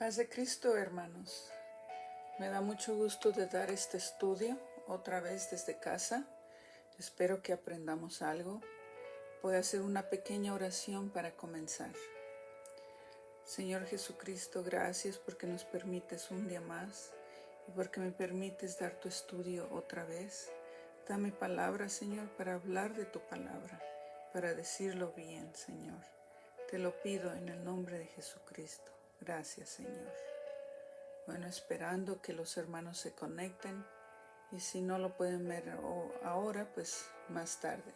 Paz de Cristo, hermanos. Me da mucho gusto de dar este estudio otra vez desde casa. Espero que aprendamos algo. Voy a hacer una pequeña oración para comenzar. Señor Jesucristo, gracias porque nos permites un día más y porque me permites dar tu estudio otra vez. Dame palabra, Señor, para hablar de tu palabra, para decirlo bien, Señor. Te lo pido en el nombre de Jesucristo. Gracias, Señor. Bueno, esperando que los hermanos se conecten y si no lo pueden ver ahora, pues más tarde.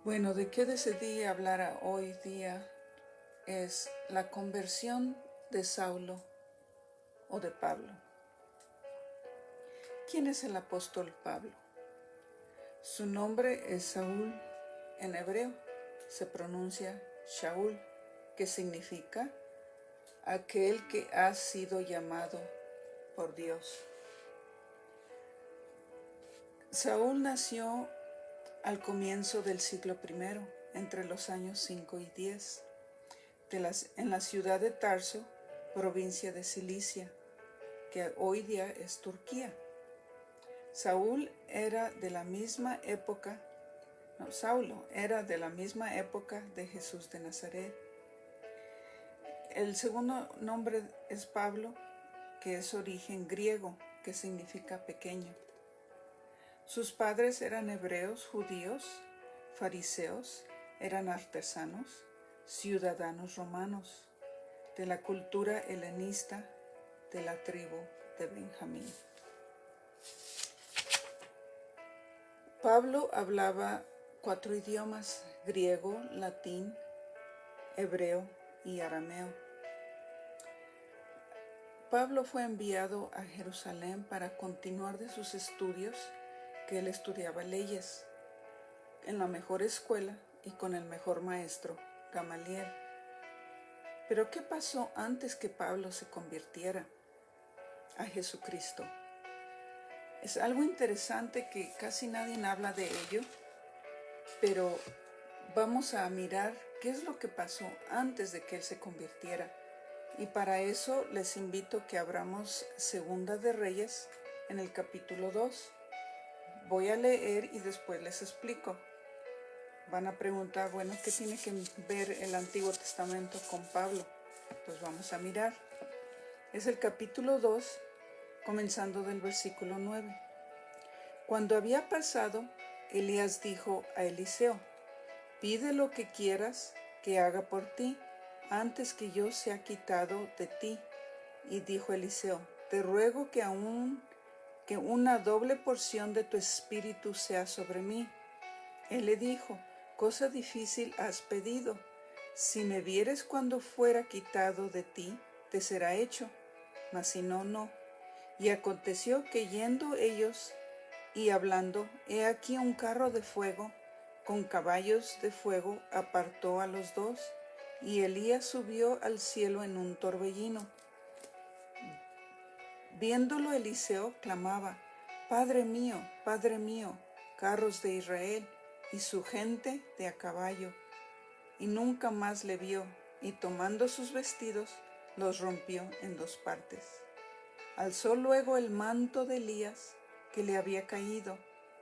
Bueno, ¿de qué decidí hablar hoy día? Es la conversión de Saulo o de Pablo. ¿Quién es el apóstol Pablo? Su nombre es Saúl. En hebreo se pronuncia Shaul, que significa aquel que ha sido llamado por Dios. Saúl nació al comienzo del siglo I, entre los años 5 y 10, en la ciudad de Tarso, provincia de Cilicia, que hoy día es Turquía. Saulo era de la misma época de Jesús de Nazaret. El segundo nombre es Pablo, que es origen griego, que significa pequeño. Sus padres eran hebreos, judíos, fariseos, eran artesanos, ciudadanos romanos, de la cultura helenista de la tribu de Benjamín. Pablo hablaba 4 idiomas: griego, latín, hebreo y arameo. Pablo fue enviado a Jerusalén para continuar de sus estudios, que él estudiaba leyes, en la mejor escuela y con el mejor maestro, Gamaliel. Pero ¿qué pasó antes que Pablo se convirtiera a Jesucristo? Es algo interesante que casi nadie habla de ello, pero vamos a mirar qué es lo que pasó antes de que él se convirtiera. Y para eso les invito que abramos Segunda de Reyes en el capítulo 2. Voy a leer y después les explico. Van a preguntar, bueno, ¿qué tiene que ver el Antiguo Testamento con Pablo? Pues vamos a mirar. Es el capítulo 2, comenzando del versículo 9. Cuando había pasado, Elías dijo a Eliseo: pide lo que quieras que haga por ti, antes que yo sea quitado de ti. Y dijo Eliseo: te ruego que una doble porción de tu espíritu sea sobre mí. Él le dijo: cosa difícil has pedido. Si me vieres cuando fuera quitado de ti, te será hecho, mas si no, no. Y aconteció que yendo ellos y hablando, he aquí un carro de fuego con caballos de fuego apartó a los dos, y Elías subió al cielo en un torbellino. Viéndolo Eliseo clamaba: Padre mío, carros de Israel y su gente de a caballo. Y nunca más le vio, y tomando sus vestidos, los rompió en 2 partes. Alzó luego el manto de Elías que le había caído,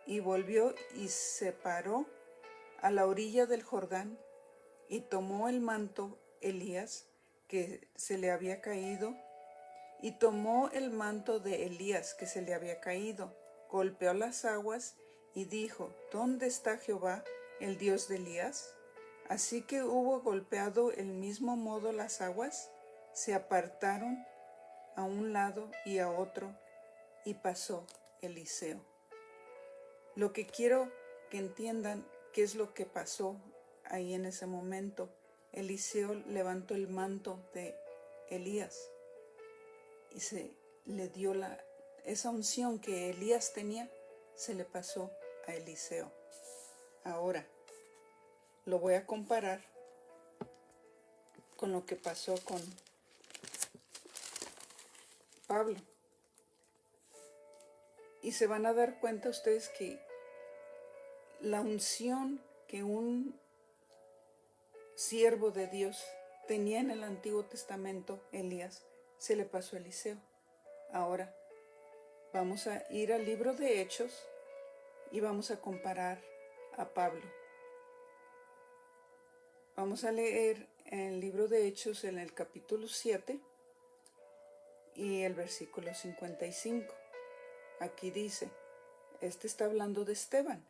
y volvió y se paró a la orilla del Jordán, y tomó el manto Elías que se le había caído, golpeó las aguas y dijo: ¿dónde está Jehová, el Dios de Elías? Así que hubo golpeado el mismo modo las aguas, se apartaron a un lado y a otro, y pasó Eliseo. Lo que quiero que entiendan, qué es lo que pasó ahí en ese momento. Eliseo levantó el manto de Elías y se le dio esa unción que Elías tenía, se le pasó a Eliseo. Ahora lo voy a comparar con lo que pasó con Pablo. Y se van a dar cuenta ustedes que la unción que un siervo de Dios tenía en el Antiguo Testamento Elías, se le pasó a Eliseo. Ahora vamos a ir al libro de Hechos y vamos a comparar a Pablo. Vamos a leer en el libro de Hechos en el capítulo 7 y el versículo 55. Aquí dice, está hablando de Esteban.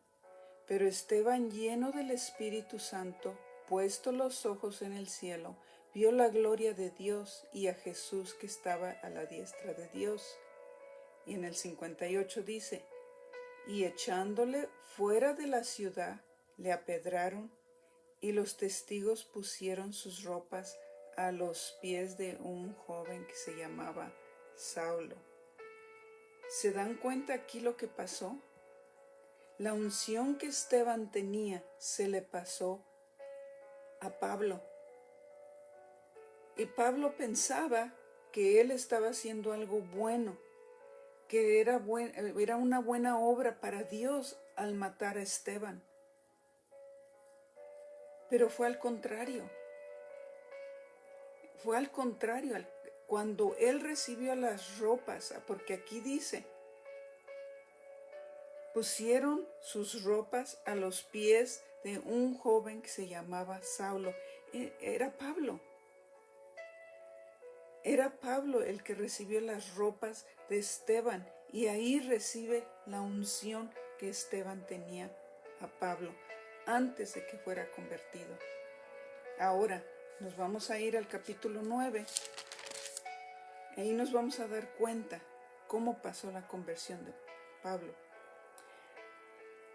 Pero Esteban, lleno del Espíritu Santo, puesto los ojos en el cielo, vio la gloria de Dios y a Jesús que estaba a la diestra de Dios. Y en el 58 dice, y echándole fuera de la ciudad, le apedraron, y los testigos pusieron sus ropas a los pies de un joven que se llamaba Saulo. ¿Se dan cuenta aquí lo que pasó? La unción que Esteban tenía se le pasó a Pablo. Y Pablo pensaba que él estaba haciendo algo bueno, que era una buena obra para Dios al matar a Esteban. Pero fue al contrario. Fue al contrario. Cuando él recibió las ropas, porque aquí dice, pusieron sus ropas a los pies de un joven que se llamaba Saulo. Era Pablo. Era Pablo el que recibió las ropas de Esteban y ahí recibe la unción que Esteban tenía a Pablo antes de que fuera convertido. Ahora nos vamos a ir al capítulo 9. Ahí nos vamos a dar cuenta cómo pasó la conversión de Pablo.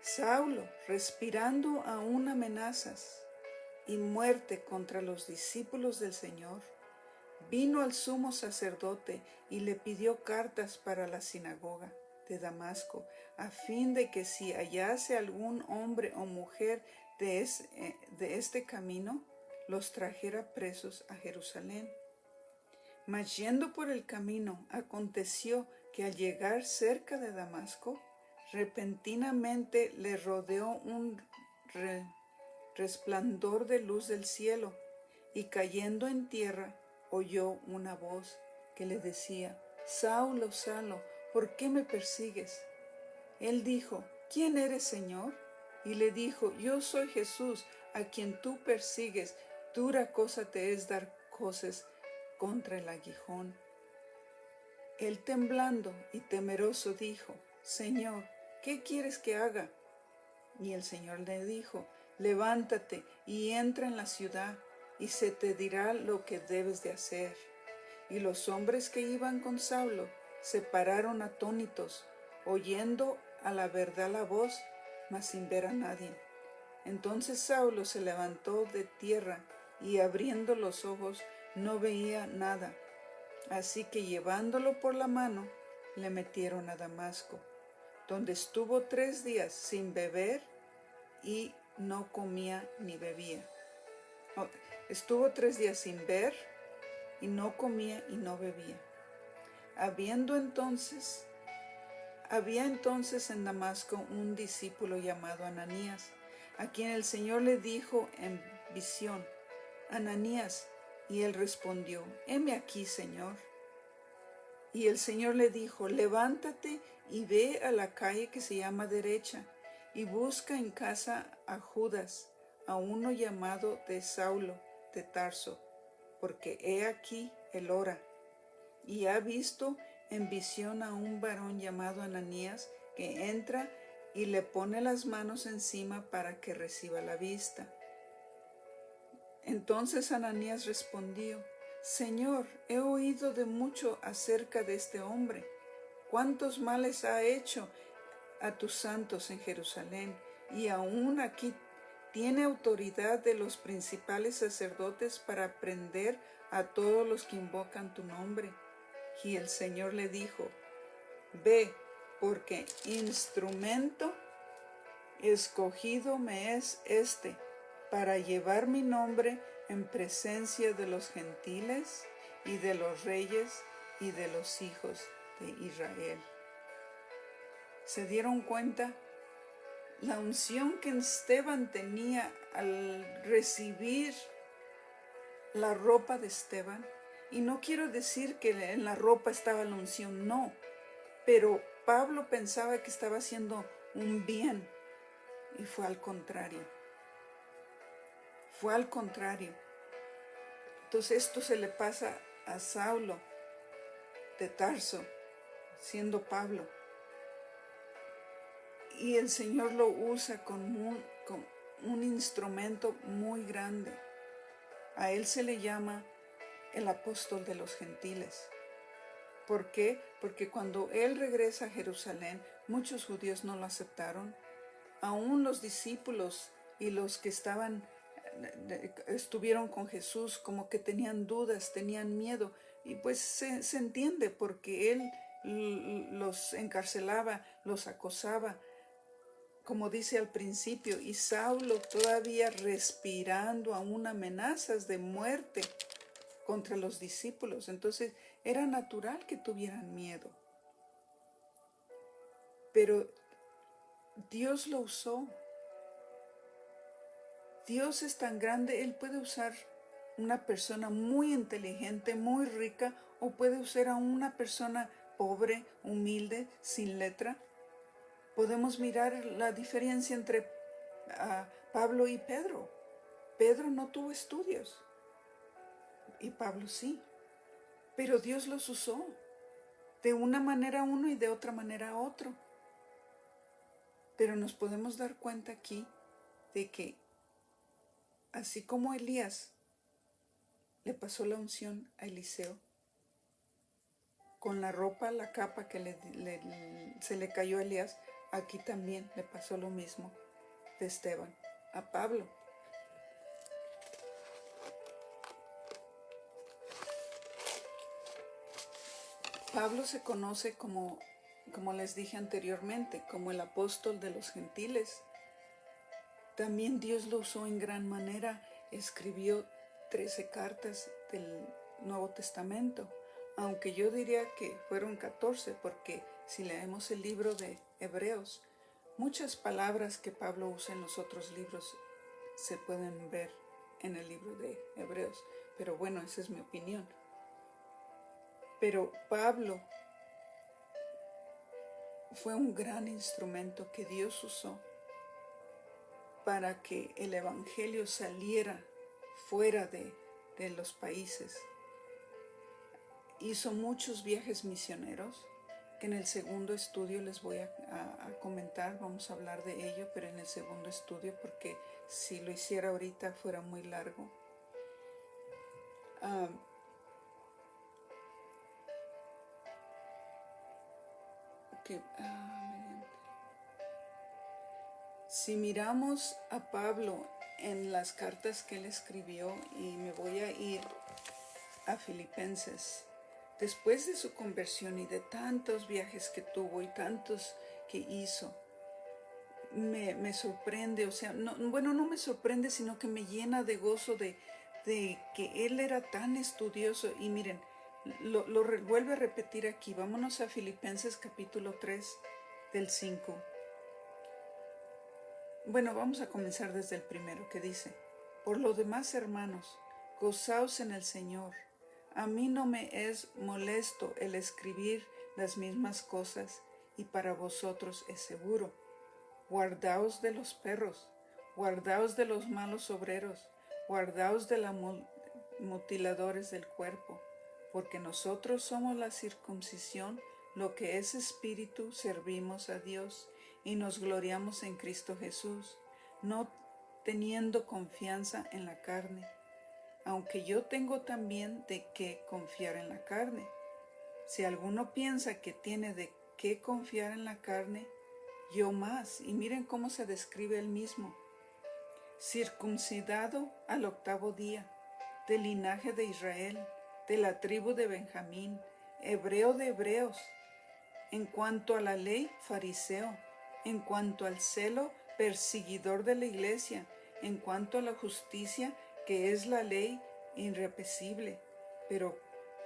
Saulo, respirando aún amenazas y muerte contra los discípulos del Señor, vino al sumo sacerdote y le pidió cartas para la sinagoga de Damasco, a fin de que si hallase algún hombre o mujer de este camino, los trajera presos a Jerusalén. Mas yendo por el camino, aconteció que al llegar cerca de Damasco, repentinamente le rodeó un resplandor de luz del cielo, y cayendo en tierra, oyó una voz que le decía, Saulo, Saulo, ¿por qué me persigues? Él dijo, ¿quién eres, Señor? Y le dijo, yo soy Jesús, a quien tú persigues. Dura cosa te es dar coces contra el aguijón. Él temblando y temeroso dijo, Señor, ¿qué quieres que haga? Y el Señor le dijo, levántate y entra en la ciudad, y se te dirá lo que debes de hacer. Y los hombres que iban con Saulo se pararon atónitos, oyendo a la verdad la voz, mas sin ver a nadie. Entonces Saulo se levantó de tierra, y abriendo los ojos no veía nada. Así que llevándolo por la mano, le metieron a Damasco, donde estuvo 3 días sin beber y no comía ni bebía. Estuvo 3 días sin ver y no comía y no bebía. Había entonces en Damasco un discípulo llamado Ananías, a quien el Señor le dijo en visión, Ananías, y él respondió, heme aquí, Señor. Y el Señor le dijo, levántate y ve a la calle que se llama Derecha, y busca en casa a Judas, a uno llamado de Saulo de Tarso, porque he aquí él ora, y ha visto en visión a un varón llamado Ananías, que entra y le pone las manos encima para que reciba la vista. Entonces Ananías respondió, Señor, he oído de mucho acerca de este hombre, cuántos males ha hecho a tus santos en Jerusalén, y aún aquí tiene autoridad de los principales sacerdotes para prender a todos los que invocan tu nombre. Y el Señor le dijo, ve, porque instrumento escogido me es este, para llevar mi nombre en presencia de los gentiles y de los reyes y de los hijos de Israel. ¿Se dieron cuenta? La unción que Esteban tenía al recibir la ropa de Esteban. Y no quiero decir que en la ropa estaba la unción, no. Pero Pablo pensaba que estaba haciendo un bien y fue al contrario. Fue al contrario. Entonces esto se le pasa a Saulo de Tarso, siendo Pablo. Y el Señor lo usa con un instrumento muy grande. A él se le llama el apóstol de los gentiles. ¿Por qué? Porque cuando él regresa a Jerusalén, muchos judíos no lo aceptaron. Aún los discípulos y los que estuvieron con Jesús como que tenían dudas, tenían miedo. Y pues se entiende porque él los encarcelaba, los acosaba, como dice al principio, y Saulo todavía respirando aún amenazas de muerte contra los discípulos. Entonces era natural que tuvieran miedo. Pero Dios lo usó. Dios es tan grande, Él puede usar una persona muy inteligente, muy rica, o puede usar a una persona pobre, humilde, sin letra. Podemos mirar la diferencia entre Pablo y Pedro. Pedro no tuvo estudios y Pablo sí, pero Dios los usó de una manera uno y de otra manera otro. Pero nos podemos dar cuenta aquí de que así como Elías le pasó la unción a Eliseo, con la ropa, la capa que se le cayó a Elías, aquí también le pasó lo mismo de Esteban a Pablo. Pablo se conoce como les dije anteriormente, como el apóstol de los gentiles. También Dios lo usó en gran manera. Escribió 13 cartas del Nuevo Testamento, aunque yo diría que fueron 14, porque si leemos el libro de Hebreos, muchas palabras que Pablo usa en los otros libros se pueden ver en el libro de Hebreos. Pero bueno, esa es mi opinión. Pero Pablo fue un gran instrumento que Dios usó para que el evangelio saliera fuera de los países. Hizo muchos viajes misioneros, que en el segundo estudio les voy a comentar, vamos a hablar de ello, pero en el segundo estudio, porque si lo hiciera ahorita fuera muy largo. Si miramos a Pablo en las cartas que él escribió, y me voy a ir a Filipenses, después de su conversión y de tantos viajes que tuvo y tantos que hizo, me sorprende, o sea, no me sorprende, sino que me llena de gozo de que él era tan estudioso. Y miren, lo vuelve a repetir aquí. Vámonos a Filipenses capítulo 3 del 5. Bueno, vamos a comenzar desde el primero, que dice: por lo demás, hermanos, gozaos en el Señor. A mí no me es molesto el escribir las mismas cosas, y para vosotros es seguro. Guardaos de los perros, guardaos de los malos obreros, guardaos de los mutiladores del cuerpo, porque nosotros somos la circuncisión, lo que es espíritu, servimos a Dios y nos gloriamos en Cristo Jesús, no teniendo confianza en la carne, aunque yo tengo también de qué confiar en la carne. Si alguno piensa que tiene de qué confiar en la carne, yo más. Y miren cómo se describe él mismo: circuncidado al 8º día, del linaje de Israel, de la tribu de Benjamín, hebreo de hebreos, en cuanto a la ley, fariseo, en cuanto al celo, perseguidor de la iglesia, en cuanto a la justicia, que es la ley, irreprensible. Pero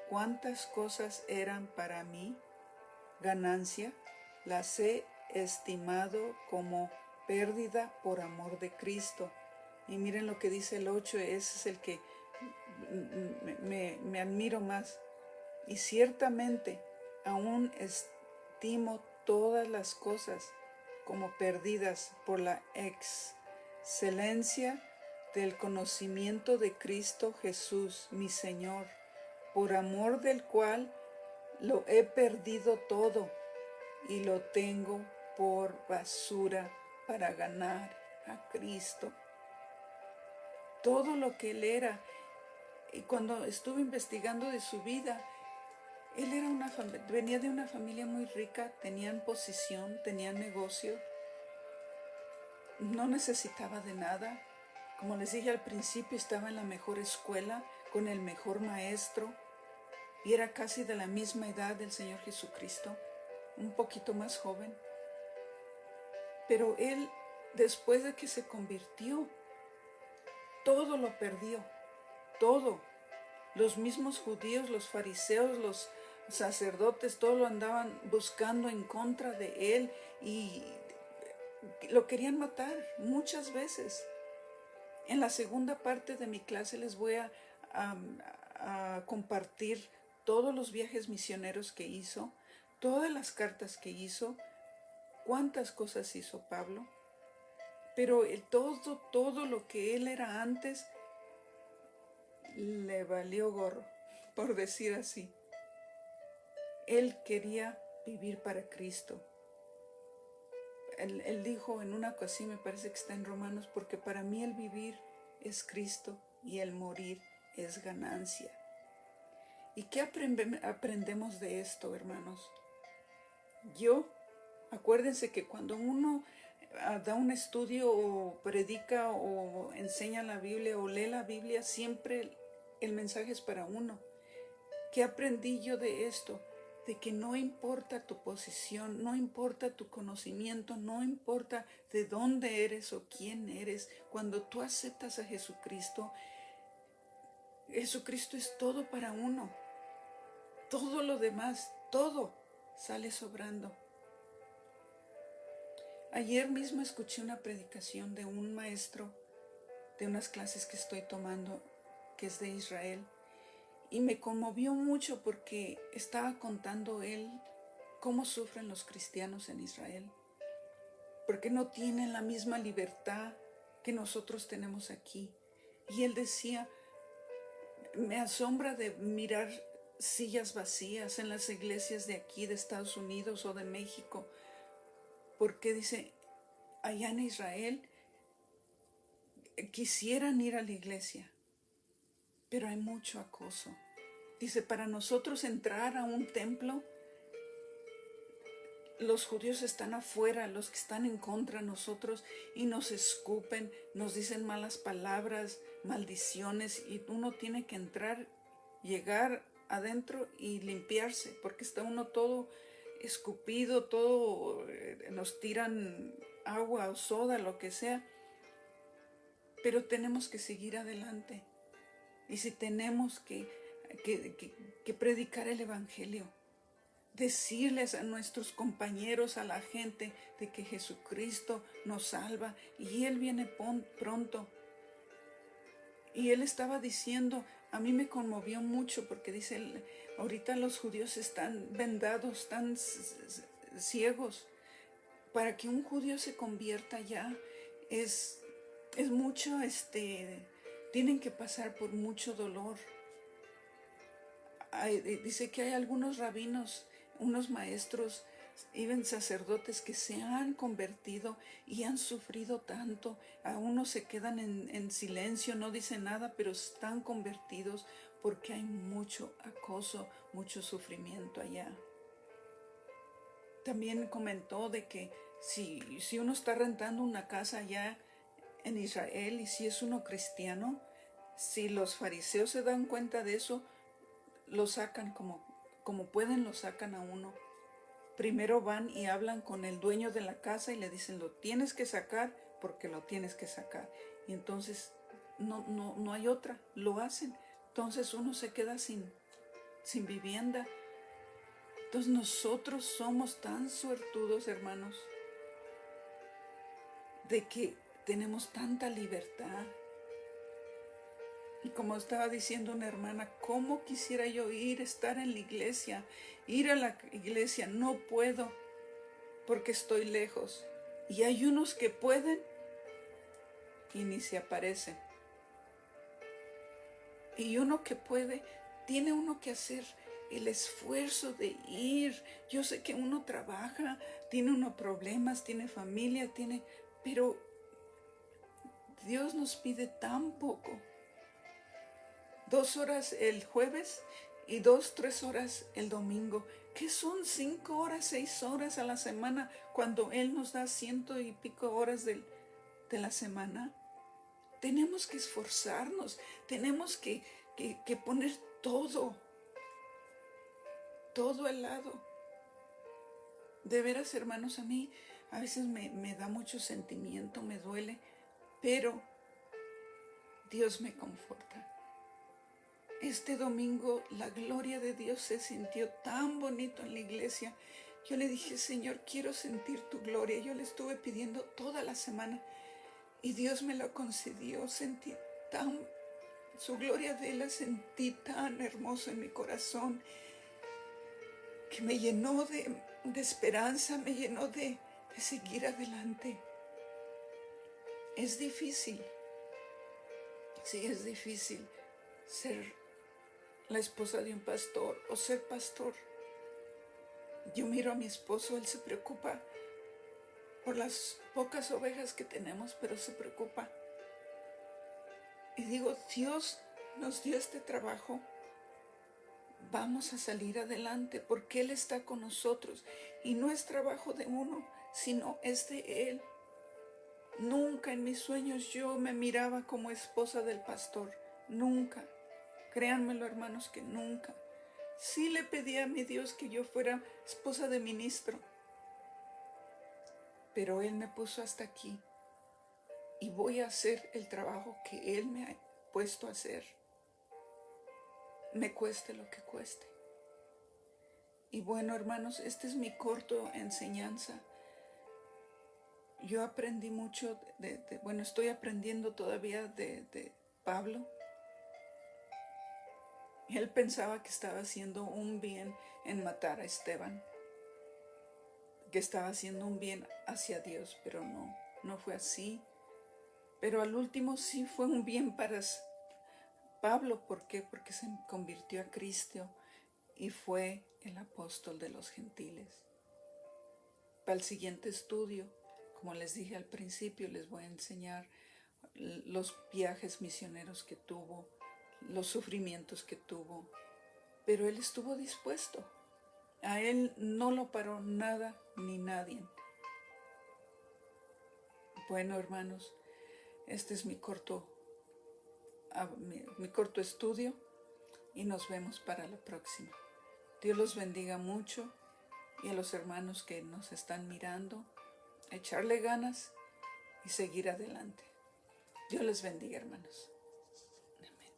cuántas cosas eran para mí ganancia, las he estimado como pérdida por amor de Cristo. Y miren lo que dice el 8, ese es el que me admiro más. Y ciertamente aún estimo todas las cosas como perdidas por la excelencia del conocimiento de Cristo Jesús, mi Señor, por amor del cual lo he perdido todo y lo tengo por basura para ganar a Cristo. Todo lo que él era. Y cuando estuve investigando de su vida, él era venía de una familia muy rica, tenían posición, tenían negocio, no necesitaba de nada. Como les dije al principio, estaba en la mejor escuela, con el mejor maestro, y era casi de la misma edad del Señor Jesucristo, un poquito más joven. Pero él, después de que se convirtió, todo lo perdió, todo. Los mismos judíos, los fariseos, los sacerdotes, todos lo andaban buscando en contra de él y lo querían matar muchas veces. En la segunda parte de mi clase les voy a compartir todos los viajes misioneros que hizo, todas las cartas que hizo, cuántas cosas hizo Pablo, pero todo lo que él era antes le valió gorro, por decir así. Él quería vivir para Cristo. Él dijo en una ocasión, me parece que está en Romanos, porque para mí el vivir es Cristo y el morir es ganancia. ¿Y qué aprendemos de esto, hermanos? Acuérdense que cuando uno da un estudio o predica o enseña la Biblia o lee la Biblia, siempre el mensaje es para uno. ¿Qué aprendí yo de esto? De que no importa tu posición, no importa tu conocimiento, no importa de dónde eres o quién eres. Cuando tú aceptas a Jesucristo, Jesucristo es todo para uno. Todo lo demás, todo sale sobrando. Ayer mismo escuché una predicación de un maestro de unas clases que estoy tomando, que es de Israel. Y me conmovió mucho porque estaba contando él cómo sufren los cristianos en Israel, porque no tienen la misma libertad que nosotros tenemos aquí. Y él decía, me asombra de mirar sillas vacías en las iglesias de aquí, de Estados Unidos o de México, porque dice, allá en Israel quisieran ir a la iglesia, pero hay mucho acoso. Dice, para nosotros entrar a un templo, los judíos están afuera, los que están en contra de nosotros, y nos escupen, nos dicen malas palabras, maldiciones, y uno tiene que entrar, llegar adentro y limpiarse, porque está uno todo escupido, todo, nos tiran agua o soda, lo que sea, pero tenemos que seguir adelante. Y si tenemos que predicar el evangelio, decirles a nuestros compañeros, a la gente, de que Jesucristo nos salva y Él viene pronto. Y Él estaba diciendo, a mí me conmovió mucho porque dice, ahorita los judíos están vendados, están ciegos. Para que un judío se convierta ya es mucho, tienen que pasar por mucho dolor. Dice que hay algunos rabinos, unos maestros, even sacerdotes que se han convertido y han sufrido tanto. A unos se quedan en silencio, no dicen nada, pero están convertidos porque hay mucho acoso, mucho sufrimiento allá. También comentó de que si uno está rentando una casa allá en Israel y si es uno cristiano, si los fariseos se dan cuenta de eso, lo sacan como pueden, lo sacan a uno. Primero van y hablan con el dueño de la casa y le dicen, lo tienes que sacar porque lo tienes que sacar. Y entonces no hay otra, lo hacen. Entonces uno se queda sin vivienda. Entonces nosotros somos tan suertudos, hermanos, de que tenemos tanta libertad. Y como estaba diciendo una hermana, ¿cómo quisiera yo estar en la iglesia, ir a la iglesia? No puedo porque estoy lejos. Y hay unos que pueden y ni se aparecen. Y uno que puede, tiene uno que hacer el esfuerzo de ir. Yo sé que uno trabaja, tiene unos problemas, tiene familia, pero Dios nos pide tan poco. 2 horas el jueves y 2, 3 horas el domingo, que son 5 horas, 6 horas a la semana, cuando Él nos da 100 y pico horas de la semana. Tenemos que esforzarnos, tenemos que poner todo al lado. De veras, hermanos, a mí a veces me da mucho sentimiento, me duele, pero Dios me conforta. Este domingo la gloria de Dios se sintió tan bonito en la iglesia. Yo le dije, Señor, quiero sentir tu gloria. Yo le estuve pidiendo toda la semana y Dios me lo concedió. Sentí su gloria de Él la sentí tan hermosa en mi corazón, que me llenó de esperanza, me llenó de seguir adelante. Es difícil, sí, es difícil ser la esposa de un pastor o ser pastor. Yo miro a mi esposo, él se preocupa por las pocas ovejas que tenemos, pero se preocupa. Y digo, Dios nos dio este trabajo, vamos a salir adelante porque Él está con nosotros y no es trabajo de uno, sino es de Él. Nunca en mis sueños yo me miraba como esposa del pastor, nunca. Créanmelo, hermanos, que nunca. Sí le pedí a mi Dios que yo fuera esposa de ministro, pero Él me puso hasta aquí y voy a hacer el trabajo que Él me ha puesto a hacer, me cueste lo que cueste. Y bueno, hermanos, este es mi corto enseñanza. Yo aprendí mucho, estoy aprendiendo todavía de Pablo. Él pensaba que estaba haciendo un bien en matar a Esteban, que estaba haciendo un bien hacia Dios, pero no fue así. Pero al último sí fue un bien para Pablo. ¿Por qué? Porque se convirtió a Cristo y fue el apóstol de los gentiles. Para el siguiente estudio, como les dije al principio, les voy a enseñar los viajes misioneros que tuvo, los sufrimientos que tuvo, pero él estuvo dispuesto. A él no lo paró nada ni nadie. Bueno, hermanos, este es mi corto estudio y nos vemos para la próxima. Dios los bendiga mucho y a los hermanos que nos están mirando, echarle ganas y seguir adelante. Dios les bendiga, hermanos.